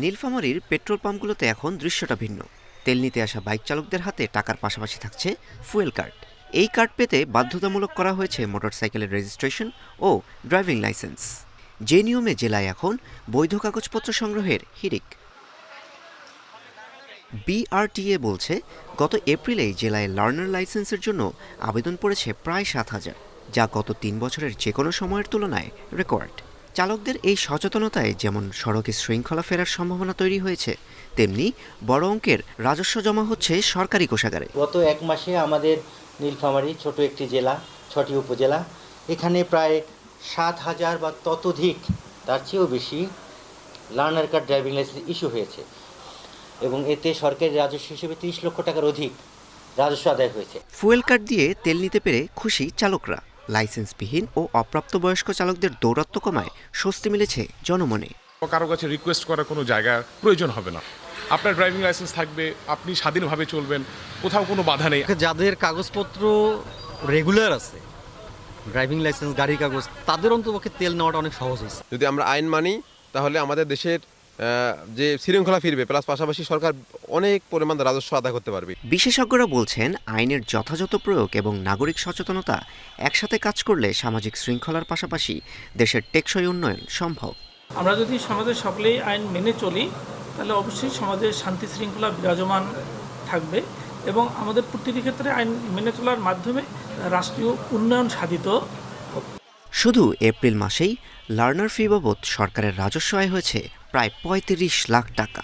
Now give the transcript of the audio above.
নীলফামারীর পেট্রোল পাম্পগুলোতে এখন দৃশ্যটা ভিন্ন। তেল নিতে আসা বাইক চালকদের হাতে টাকার পাশাপাশি থাকছে ফুয়েল কার্ড। এই কার্ড পেতে বাধ্যতামূলক করা হয়েছে মোটরসাইকেলের রেজিস্ট্রেশন ও ড্রাইভিং লাইসেন্স। যে নিয়মে জেলায় এখন বৈধ কাগজপত্র সংগ্রহের হিড়িক। বিআরটিএ বলছে, গত এপ্রিলেই জেলায় লার্নার লাইসেন্সের জন্য আবেদন পড়েছে প্রায় 7,000, যা গত 3 বছরের যে কোনো সময়ের তুলনায় রেকর্ড। চালকদের এই সচেতনতায় যেমন সড়কে শৃঙ্খলা ফেরার সম্ভাবনা তৈরি হয়েছে, তেমনি বড় অঙ্কের রাজস্ব জমা হচ্ছে সরকারি কোষাগারে। গত এক মাসে আমাদের নীলফামারী ছোট একটি জেলা, 6টি উপজেলা, এখানে প্রায় 7,000 বা ততোধিক, তার চেয়েও বেশি learner card driving licence issue হয়েছে এবং এতে সরকারি রাজস্ব হিসেবে 30 লক্ষ টাকার অধিক রাজস্ব আদায় হয়েছে। ফুয়েল কার্ড দিয়ে তেল নিতে পেরে খুশি চালকরা। লাইসেন্সবিহীন ও অপ্রাপ্তবয়স্ক চালকদের দৌরাত্ম্য কমায় স্বস্তি মিলেছে জনমনে। কারো কাছে রিকোয়েস্ট করার কোনো জায়গা প্রয়োজন হবে না। আপনার ড্রাইভিং লাইসেন্স থাকবে, আপনি স্বাধীনভাবে চলবেন, কোথাও কোনো বাধা নেই। যাদের কাগজপত্র রেগুলার আছে, ড্রাইভিং লাইসেন্স, গাড়ির কাগজ, তাদের অন্তপক্ষে তেল নেওয়াটা অনেক সহজ হয়েছে। যদি আমরা আইন মানি তাহলে আমাদের দেশের যে শৃঙ্খলা ফিরবে, প্লাস পাশাপাশি সরকার অনেক পরিমাণ রাজস্ব আদায় করতে পারবে। বিশেষজ্ঞরা বলছেন, আইনের যথাযথ প্রয়োগ এবং নাগরিক সচেতনতা একসাথে কাজ করলে সামাজিক শৃঙ্খলার পাশাপাশি দেশের টেকসই উন্নয়ন সম্ভব। আমরা যদি সমাজের সকলেই আইন মেনে চলি, তাহলে অবশ্যই সমাজের শান্তি শৃঙ্খলা বিরাজমান থাকবে এবং আমাদের প্রতিটি ক্ষেত্রে আইন মেনে চলার মাধ্যমে রাষ্ট্রীয় উন্নয়ন সাধিত। শুধু এপ্রিল মাসেই লার্নার ফি বাবদ সরকারের রাজস্ব আয় হয়েছে প্রায় 35 লাখ টাকা।